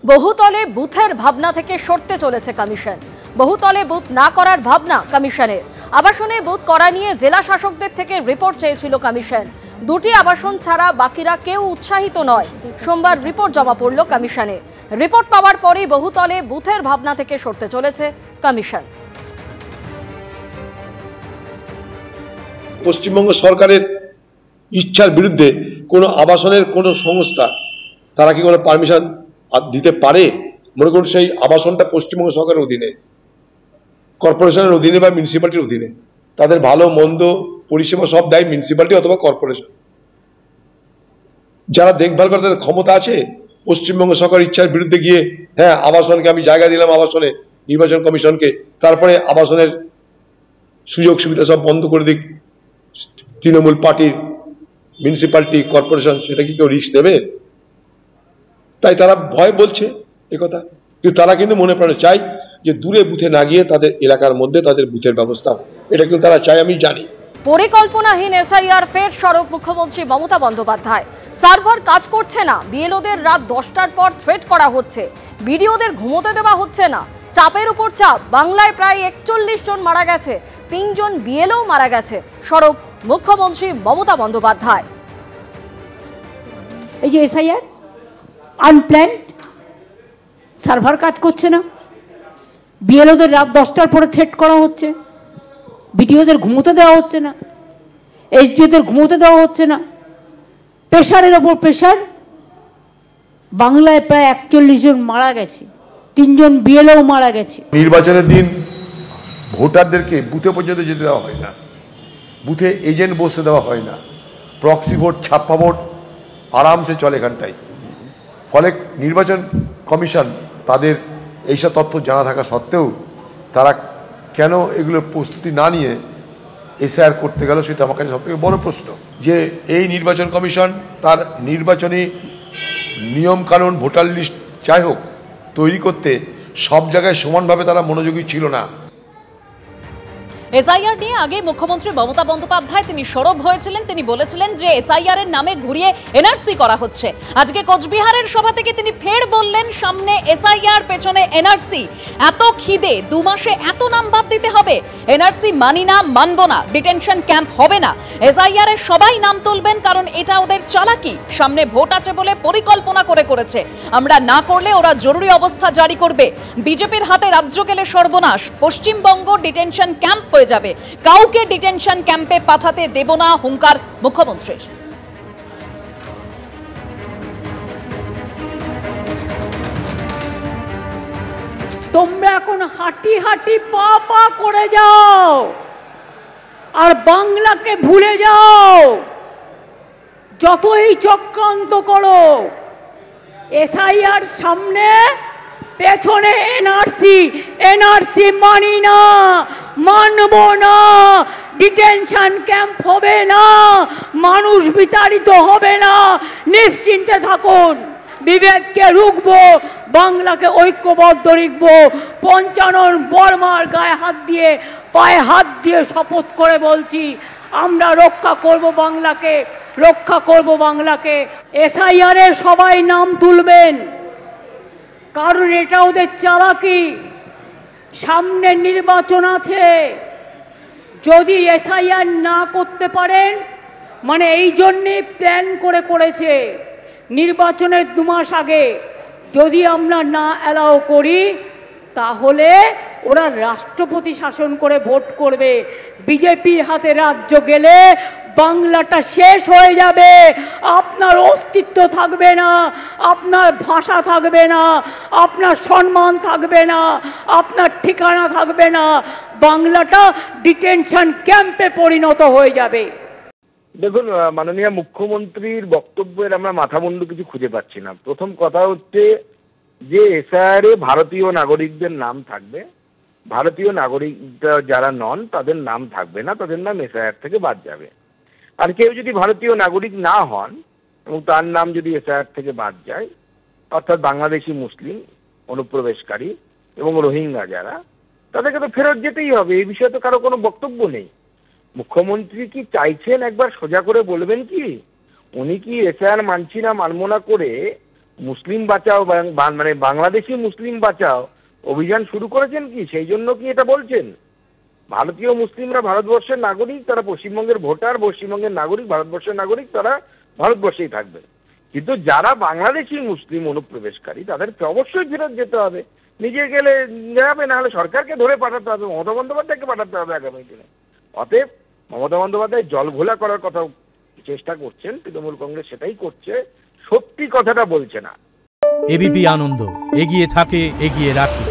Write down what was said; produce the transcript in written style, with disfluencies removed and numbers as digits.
বহুতলে বুথের ভাবনা থেকে সরতে চলেছে কমিশন। বহুতলে বুথ না করার ভাবনা কমিশনের। আবাসনে বুথ করা নিয়ে জেলা শাসকদের থেকে রিপোর্ট চেয়েছিল কমিশন। দুটি আবাসন ছাড়া বাকিরা কেউ উৎসাহিত নয়। সোমবার রিপোর্ট জমা পড়ল কমিশনে। রিপোর্ট পাওয়ার পরেই বহুতলে বুথের ভাবনা থেকে সরতে চলেছে কমিশন। পশ্চিমবঙ্গ সরকারের ইচ্ছার বিরুদ্ধে কোনো আবাসনের কোনো সংস্থা তারা কি কোনো পারমিশন দিতে পারে? মনে করুন সেই আবাসনটা পশ্চিমবঙ্গ সরকারের অধীনে, কর্পোরেশনের অধীনে বা মিউনিসিপ্যালিটির অধীনে, তাদের ভালো মন্দ পরিষেবা সব দেয় মিউনিসিপ্যালিটি অথবা কর্পোরেশন। যারা দেখভাল করে তাদের ক্ষমতা আছে পশ্চিমবঙ্গ সরকার ইচ্ছার বিরুদ্ধে গিয়ে হ্যাঁ আবাসনকে আমি জায়গা দিলাম আবাসনে, নির্বাচন কমিশনকে, তারপরে আবাসনের সুযোগ সুবিধা সব বন্ধ করে দিক তৃণমূল পার্টির, মিউনিসিপ্যালিটি, কর্পোরেশন, সেটা কি কেউ রিস্ক নেবে? তাই তারা ভয় বলছে একথা। কিন্তু তারা কিন্তু মনে প্রাণে চায় যে দূরে বুথে না গিয়ে তাদের এলাকার মধ্যে তাদের বুথের ব্যবস্থা, এটা কিন্তু তারা চায়, আমি জানি। পরিকল্পনাহীন এসআইআর ফের সরব মুখ্যমন্ত্রী মমতা বন্দ্যোপাধ্যায়। সার্ভার কাজ করছে না, বিএলওদের রাত 10টার পর থ্রেট করা হচ্ছে, বিডিওদের ঘুমোতে দেওয়া হচ্ছে না, চাপের উপর চাপ। বাংলায় প্রায় 41 জন মারা গেছে, 3 জন বিএলও মারা গেছে। সরব মুখ্যমন্ত্রী মমতা বন্দ্যোপাধ্যায়। এই যে এসআইআর আনপ্ল্যান্ড, সার্ভার কাজ করছে না, বিএলওদের রাত 10টার পরে থ্রেট করা হচ্ছে, বিডিওদের ঘুমোতে দেওয়া হচ্ছে না, এসডিওদের ঘুমোতে দেওয়া হচ্ছে না, প্রেশারের ওপর প্রেশার। বাংলায় প্রায় 41 জন মারা গেছে, 3 জন বিএলও মারা গেছে। নির্বাচনের দিন ভোটারদেরকে বুথে পর্যন্ত যেতে দেওয়া হয় না, বুথে এজেন্ট বসতে দেওয়া হয় না, প্রক্সি ভোট, ছাপ্পা ভোট আরামসে চলে এখানটাই। ফলে নির্বাচন কমিশন তাদের এইসব তথ্য জানা থাকা সত্ত্বেও তারা কেন এগুলোর প্রস্তুতি না নিয়ে এসআইআর করতে গেল, সেটা আমার কাছে সবথেকে বড় প্রশ্ন। যে এই নির্বাচন কমিশন তার নির্বাচনী নিয়মকানুন, ভোটার লিস্ট যাই হোক তৈরি করতে সব জায়গায় সমানভাবে তারা মনোযোগী ছিল না। এসআইআর নিয়ে আগে মুখ্যমন্ত্রী মমতা বন্দ্যোপাধ্যায় তিনি সরব হয়েছিলেন। তিনি বলেছিলেন যে এসআইআর এর নামে ঘুরিয়ে এনআরসি করা হচ্ছে। আজকে কোচবিহারের সভা থেকে তিনি ফের বললেন সামনে এসআইআর, পেছনে এনআরসি। এত খিদে 2 মাসে এত নাম বাদ দিতে হবে? এনআরসি মানি না, মানবো না, ডিটেনশন ক্যাম্প হবে না। এসআইআর এর সবাই নাম তুলবেন কারণ এটা ওদের চালাকি। সামনে ভোট আছে বলে পরিকল্পনা করেছে। আমরা না করলে ওরা জরুরি অবস্থা জারি করবে। বিজেপির হাতে রাজ্য গেলে সর্বনাশ। পশ্চিমবঙ্গ ডিটেনশন ক্যাম্প হয়ে যাবে। কাউকে ডিটেনশন ক্যাম্পে পাঠাতে দেব না, হুঙ্কার মুখ্যমন্ত্রীর। তোমরা এখন হাঁটি হাঁটি পা পা করে যাও আর বাংলাকে ভুলে যাও। যতই চক্রান্ত করো, এসআইআর সামনে, পেছনে এনআরসি। এনআরসি মানি না, মানব না, ডিটেনশন ক্যাম্প হবে না, মানুষ বিতাড়িত হবে না, নিশ্চিন্তে থাকুন। বিভেদকে রুখবো, বাংলাকে ঐক্যবদ্ধ রাখবো। পঞ্চানন বর্মার গায়ে হাত দিয়ে, পায়ে হাত দিয়ে শপথ করে বলছি, আমরা রক্ষা করব বাংলাকে, রক্ষা করব বাংলাকে। এসআইআরে সবাই নাম তুলবেন কারণ এটা ওদের চালাকি। সামনে নির্বাচন আছে, যদি এসআইআর না করতে পারেন, মানে এই জন্যে প্ল্যান করেছে নির্বাচনের 2 মাস আগে যদি আমরা না অ্যালাউ করি তাহলে ওরা রাষ্ট্রপতি শাসন করে ভোট করবে। বিজেপির হাতে রাজ্য গেলে বাংলাটা শেষ হয়ে যাবে। আপনার অস্তিত্ব থাকবে না, আপনার ভাষা থাকবে না, আপনার সম্মান থাকবে না, আপনার ঠিকানা থাকবে না। বাংলাটা ডিটেনশন ক্যাম্পে পরিণত হয়ে যাবে। দেখুন, মাননীয় মুখ্যমন্ত্রীর বক্তব্যের আমরা মাথামুন্ডু কিছু খুঁজে পাচ্ছি না। প্রথম কথা হচ্ছে যে এসআইআরে ভারতীয় নাগরিকদের নাম থাকবে, ভারতীয় নাগরিক যারা নন তাদের নাম থাকবে না, তাদের নাম এসআইআর থেকে বাদ যাবে। আর কেউ যদি ভারতীয় নাগরিক না হন এবং তার নাম যদি এসআইআর থেকে বাদ যায়, অর্থাৎ বাংলাদেশি মুসলিম অনুপ্রবেশকারী এবং রোহিঙ্গা যারা, তাদেরকে তো ফেরত যেতেই হবে। এই বিষয়ে তো কারো কোনো বক্তব্য নেই। মুখ্যমন্ত্রী কি চাইছেন একবার সোজা করে বলবেন কি? উনি কি এসআইআর মানছি না মানবো না করে মুসলিম বাঁচাও মানে বাংলাদেশি মুসলিম বাঁচাও অভিযান শুরু করেছেন কি? সেই জন্য কি এটা বলছেন? ভারতীয় মুসলিমরা ভারতবর্ষের নাগরিক, তারা পশ্চিমবঙ্গের ভোটার, পশ্চিমবঙ্গের নাগরিক, ভারতবর্ষের নাগরিক, তারা ভারতবর্ষেই থাকবে। কিন্তু যারা বাংলাদেশি মুসলিম অনুপ্রবেশকারী তাদেরকে অবশ্যই ফেরত যেতে হবে। নিজে গেলে যাবে, নাহলে সরকারকে ধরে পাঠাতে হবে, মমতা বন্দ্যোপাধ্যায়কে পাঠাতে হবে আগামী দিনে। অতএব মমতা বন্দ্যোপাধ্যায় জল ঘোলা করার কথা চেষ্টা করছেন, তৃণমূল কংগ্রেস সেটাই করছে, সত্যি কথাটা বলছে না। এবিপি আনন্দ, এগিয়ে থাকে, এগিয়ে রাখে।